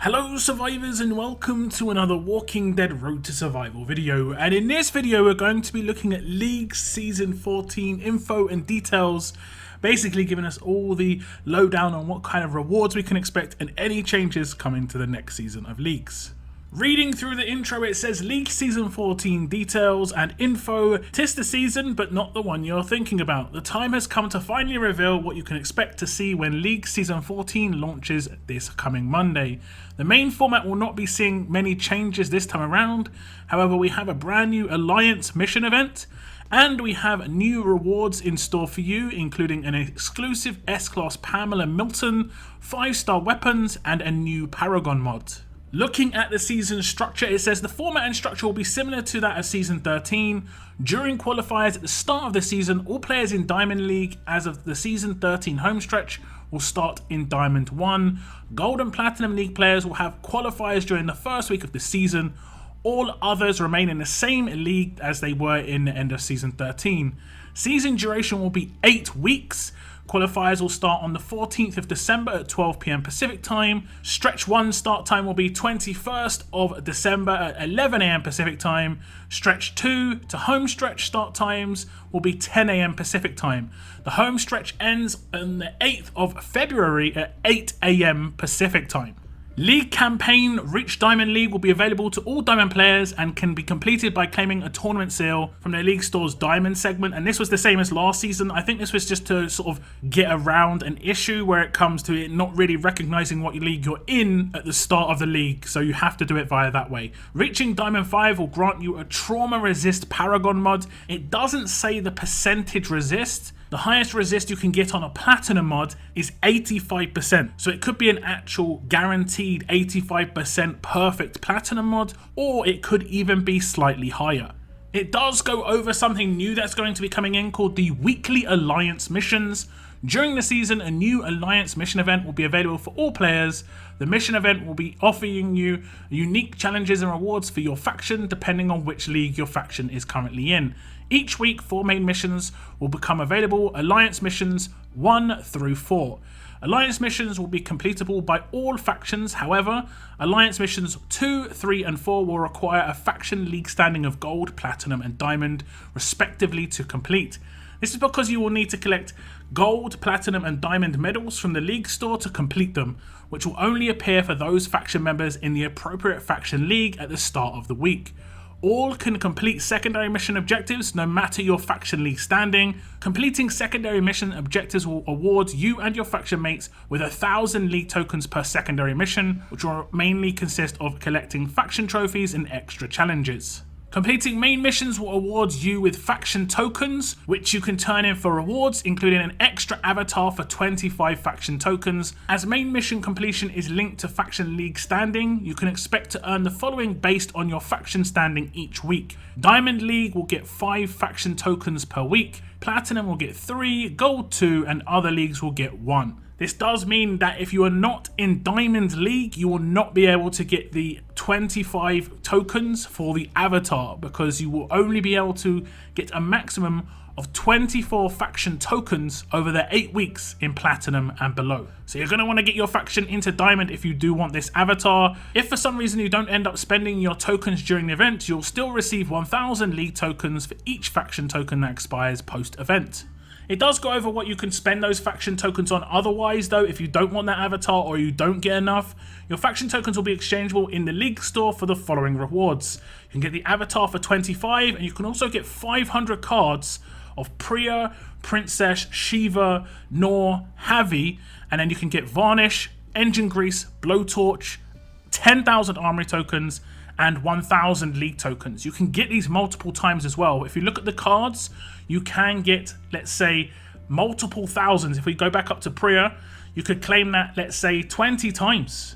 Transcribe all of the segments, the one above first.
Hello survivors and welcome to another Walking Dead Road to Survival video, and in this video we're going to be looking at League Season 14 info and details, basically giving us all the lowdown on what kind of rewards we can expect and any changes coming to the next season of Leagues. Reading through the intro, it says League Season 14 details and info. 'Tis the season, but not the one you're thinking about. The time has come to finally reveal what you can expect to see when League Season 14 launches this coming Monday. The main format will not be seeing many changes this time around. However, we have a brand new Alliance mission event, and we have new rewards in store for you, including an exclusive S-Class Pamela Milton, 5-star weapons, and a new Paragon mod. Looking at the season structure, it says the format and structure will be similar to that of Season 13. During qualifiers at the start of the season, all players in Diamond League as of the Season 13 homestretch will start in Diamond 1. Gold and Platinum League players will have qualifiers during the first week of the season. All others remain in the same league as they were in the end of Season 13. Season duration will be 8 weeks. Qualifiers will start on the 14th of December at 12 PM Pacific time. Stretch 1 start time will be 21st of December at 11 AM Pacific time. Stretch 2 to home stretch start times will be 10 AM Pacific time. The home stretch ends on the 8th of February at 8 AM Pacific time. League campaign Reach Diamond League will be available to all Diamond players and can be completed by claiming a tournament seal from their League Store's Diamond segment, and this was the same as last season. I think this was just to sort of get around an issue where it comes to it not really recognizing what league you're in at the start of the league, so you have to do it via that way. Reaching Diamond 5 will grant you a trauma resist Paragon mod. It doesn't say the percentage resist. The highest resist you can get on a Platinum mod is 85%, so it could be an actual guaranteed 85% perfect Platinum mod, or it could even be slightly higher. It does go over something new that's going to be coming in called the Weekly Alliance Missions. During the season, a new Alliance mission event will be available for all players. The mission event will be offering you unique challenges and rewards for your faction depending on which league your faction is currently in. Each week, 4 main missions will become available, Alliance missions 1 through 4. Alliance missions will be completable by all factions. However, Alliance missions 2, 3 and 4 will require a faction league standing of Gold, Platinum and Diamond respectively to complete. This is because you will need to collect Gold, Platinum and Diamond medals from the League Store to complete them, which will only appear for those faction members in the appropriate faction league at the start of the week. All can complete secondary mission objectives no matter your faction league standing. Completing secondary mission objectives will award you and your faction mates with 1,000 league tokens per secondary mission, which will mainly consist of collecting faction trophies and extra challenges. Completing main missions will award you with faction tokens, which you can turn in for rewards, including an extra avatar for 25 faction tokens. As main mission completion is linked to faction league standing, you can expect to earn the following based on your faction standing each week. Diamond League will get 5 faction tokens per week, Platinum will get 3, Gold 2, and other leagues will get 1. This does mean that if you are not in Diamond League, you will not be able to get the 25 tokens for the avatar, because you will only be able to get a maximum of 24 faction tokens over the 8 weeks in Platinum and below. So you're going to want to get your faction into Diamond if you do want this avatar. If for some reason you don't end up spending your tokens during the event, you'll still receive 1,000 league tokens for each faction token that expires post-event. It does go over what you can spend those faction tokens on otherwise though. If you don't want that avatar or you don't get enough, your faction tokens will be exchangeable in the League Store for the following rewards. You can get the avatar for 25, and you can also get 500 cards of Priya, Princess, Shiva, Noor, Havi, and then you can get Varnish, Engine Grease, Blowtorch, 10,000 Armory tokens, and 1,000 league tokens. You can get these multiple times as well. If you look at the cards, you can get, let's say, multiple thousands. If we go back up to Priya, you could claim that, let's say, 20 times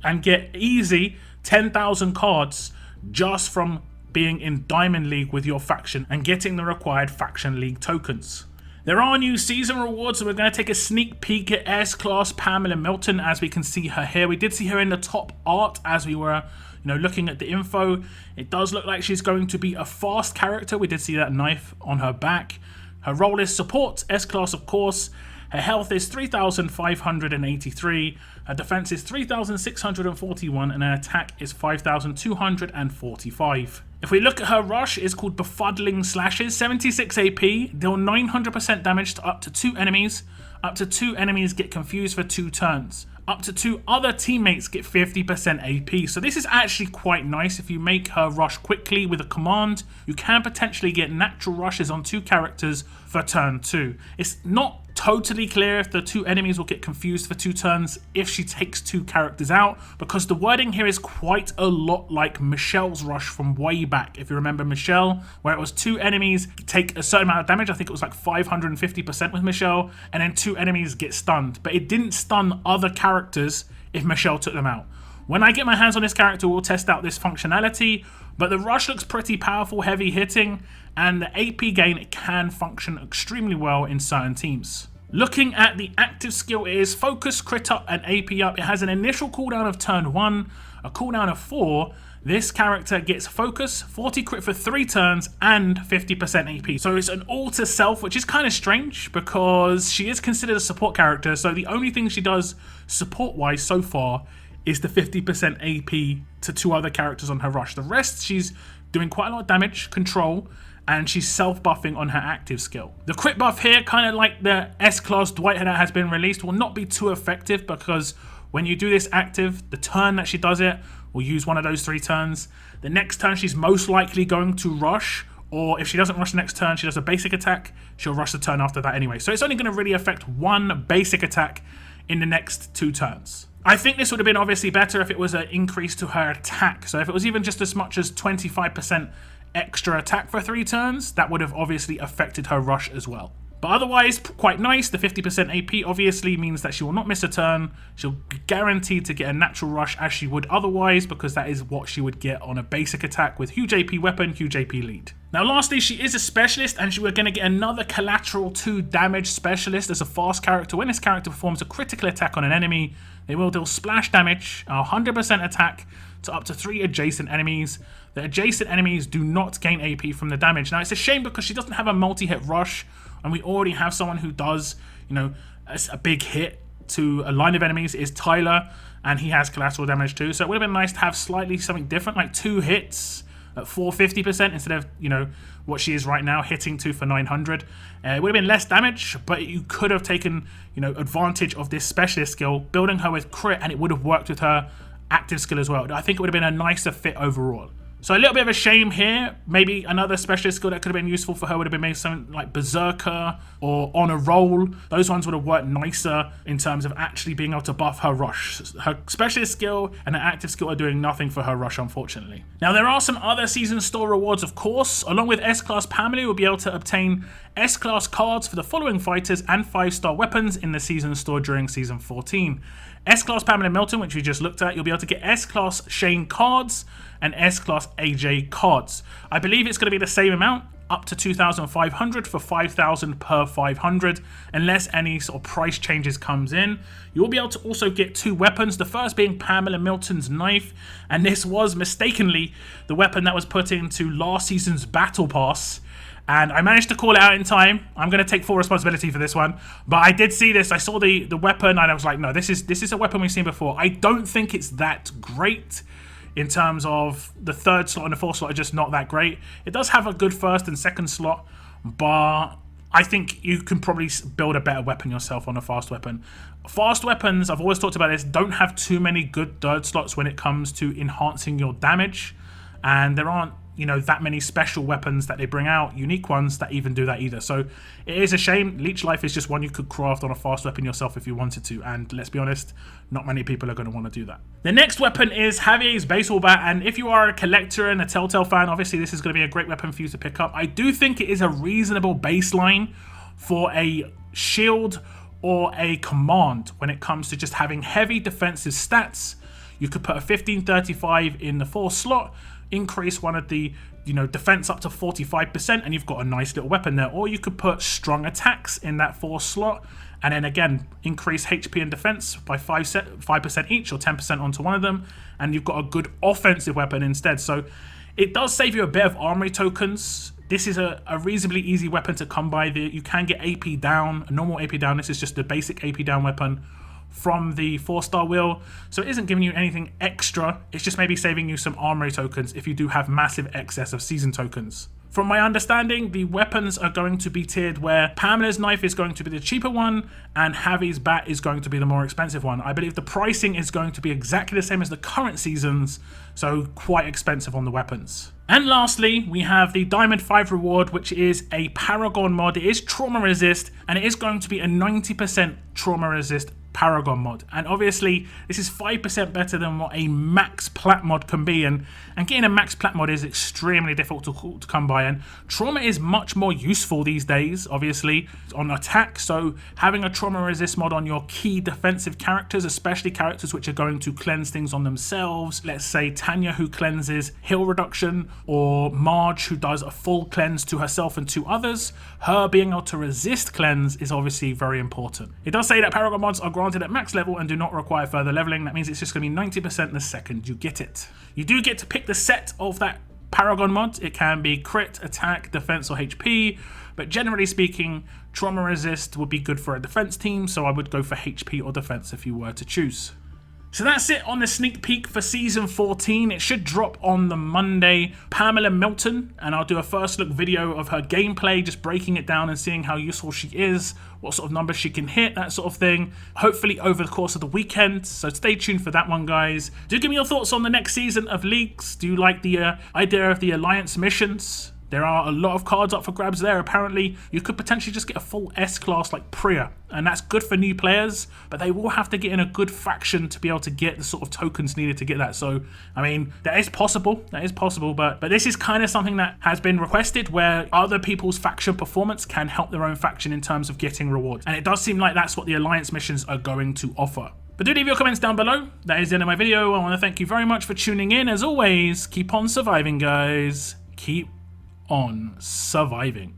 and get easy 10,000 cards just from being in Diamond League with your faction and getting the required faction league tokens. There are new season rewards, so we're going to take a sneak peek at S-Class Pamela Milton as we can see her here. We did see her in the top art as we were looking at the info. It does look like she's going to be a fast character. We did see that knife on her back. Her role is support, S-Class of course. Her health is 3,583, her defense is 3,641, and her attack is 5,245. If we look at her rush, it's called Befuddling Slashes, 76 AP, deal 900% damage to up to 2 enemies. Up to 2 enemies get confused for 2 turns. Up to 2 other teammates get 50% AP. So this is actually quite nice. If you make her rush quickly with a command, you can potentially get natural rushes on 2 characters for turn 2. It's not totally clear if the 2 enemies will get confused for 2 turns if she takes 2 characters out, because the wording here is quite a lot like Michelle's rush from way back. If you remember Michelle, where it was 2 enemies take a certain amount of damage, I think it was like 550% with Michelle, and then 2 enemies get stunned, but it didn't stun other characters if Michelle took them out. When I get my hands on this character, we'll test out this functionality, but the rush looks pretty powerful, heavy hitting, and the AP gain, it can function extremely well in certain teams. Looking at the active skill, it is focus, crit up, and AP up. It has an initial cooldown of turn 1, a cooldown of 4. This character gets focus, 40 crit for 3 turns, and 50% AP. So it's an all to self, which is kind of strange because she is considered a support character, so the only thing she does support-wise so far is the 50% AP to 2 other characters on her rush. The rest, she's doing quite a lot of damage, control, and she's self-buffing on her active skill. The crit buff here, kind of like the S-Class Dwight that has been released, will not be too effective because when you do this active, the turn that she does it will use one of those 3 turns. The next turn, she's most likely going to rush, or if she doesn't rush the next turn, she does a basic attack, she'll rush the turn after that anyway. So it's only going to really affect 1 basic attack in the next 2 turns. I think this would have been obviously better if it was an increase to her attack. So if it was even just as much as 25% extra attack for 3 turns, that would have obviously affected her rush as well. But otherwise, quite nice. The 50% AP obviously means that she will not miss a turn. She'll be guaranteed to get a natural rush as she would otherwise, because that is what she would get on a basic attack with huge AP weapon, huge AP lead. Now lastly, she is a specialist, and we're going to get another collateral 2 damage specialist as a fast character. When this character performs a critical attack on an enemy, they will deal splash damage, 100% attack to up to 3 adjacent enemies. The adjacent enemies do not gain AP from the damage. Now it's a shame because she doesn't have a multi-hit rush, and we already have someone who does, a big hit to a line of enemies is Tyler, and he has collateral damage too. So it would have been nice to have slightly something different, like 2 hits at 450% instead of, what she is right now, hitting 2 for 900. It would have been less damage, but you could have taken, advantage of this specialist skill, building her with crit, and it would have worked with her active skill as well. I think it would have been a nicer fit overall. So a little bit of a shame here. Maybe another specialist skill that could have been useful for her would have been maybe something like Berserker or On a Roll. Those ones would have worked nicer in terms of actually being able to buff her rush. Her specialist skill and her active skill are doing nothing for her rush, unfortunately. Now there are some other season store rewards, of course. Along with S-Class Pamela, you'll be able to obtain S-Class cards for the following fighters and 5-star weapons in the season store during season 14. S-Class Pamela Milton, which we just looked at, you'll be able to get S-Class Shane cards and S-Class AJ cards. I believe it's going to be the same amount, up to 2,500 for 5,000 per 500, unless any sort of price changes comes in. You'll be able to also get 2 weapons, the first being Pamela Milton's knife, and this was mistakenly the weapon that was put into last season's Battle Pass. And I managed to call it out in time. I'm going to take full responsibility for this one. But I did see this. I saw the weapon and I was like, no, this is a weapon we've seen before. I don't think it's that great in terms of the 3rd slot and the 4th slot are just not that great. It does have a good 1st and 2nd slot, but I think you can probably build a better weapon yourself on a fast weapon. Fast weapons, I've always talked about this, don't have too many good 3rd slots when it comes to enhancing your damage. And there aren't, that many special weapons that they bring out, unique ones that even do that either. So it is a shame. Leech Life is just one you could craft on a fast weapon yourself if you wanted to, and let's be honest, not many people are going to want to do that. The next weapon is Javis Baseball Bat, and if you are a collector and a Telltale fan, obviously this is going to be a great weapon for you to pick up. I do think it is a reasonable baseline for a shield or a command when it comes to just having heavy defensive stats. You could put a 1535 in the 4th slot, increase one of the defense up to 45%, and you've got a nice little weapon there. Or you could put strong attacks in that 4th slot, and then again increase HP and defense by 5% each, or 10% onto one of them, and you've got a good offensive weapon instead. So it does save you a bit of armory tokens This is a reasonably easy weapon to come by. You can get AP down, a normal AP down. This is just the basic AP down weapon from the 4-star wheel, so it isn't giving you anything extra. It's just maybe saving you some armory tokens if you do have massive excess of season tokens. From my understanding, the weapons are going to be tiered where Pamela's Knife is going to be the cheaper one and Javis Bat is going to be the more expensive one. I believe the pricing is going to be exactly the same as the current seasons, so quite expensive on the weapons. And lastly, we have the Diamond 5 reward, which is a Paragon mod. It is trauma resist, and it is going to be a 90% trauma resist Paragon mod, and obviously this is 5% better than what a max plat mod can be, and getting a max plat mod is extremely difficult to come by, and trauma is much more useful these days, obviously, on attack. So having a trauma resist mod on your key defensive characters, especially characters which are going to cleanse things on themselves, let's say Tanya, who cleanses heal reduction, or Marge, who does a full cleanse to herself and to others, her being able to resist cleanse is obviously very important. It does say that Paragon mods are granted at max level and do not require further leveling. That means it's just going to be 90% the second you get it. You do get to pick the set of that Paragon mod. It can be crit, attack, defense, or HP, but generally speaking, trauma resist would be good for a defense team, so I would go for HP or defense if you were to choose. So that's it on the sneak peek for Season 14. It should drop on the Monday. Pamela Milton, and I'll do a first look video of her gameplay, just breaking it down and seeing how useful she is, what sort of numbers she can hit, that sort of thing, hopefully over the course of the weekend. So stay tuned for that one, guys. Do give me your thoughts on the next season of Leagues. Do you like the idea of the Alliance missions? There are a lot of cards up for grabs there. Apparently, you could potentially just get a full S-class like Priya, and that's good for new players, but they will have to get in a good faction to be able to get the sort of tokens needed to get that. So, I mean, that is possible, but this is kind of something that has been requested where other people's faction performance can help their own faction in terms of getting rewards. And it does seem like that's what the Alliance missions are going to offer. But do leave your comments down below. That is the end of my video. I want to thank you very much for tuning in. As always, keep on surviving, guys. Keep on surviving.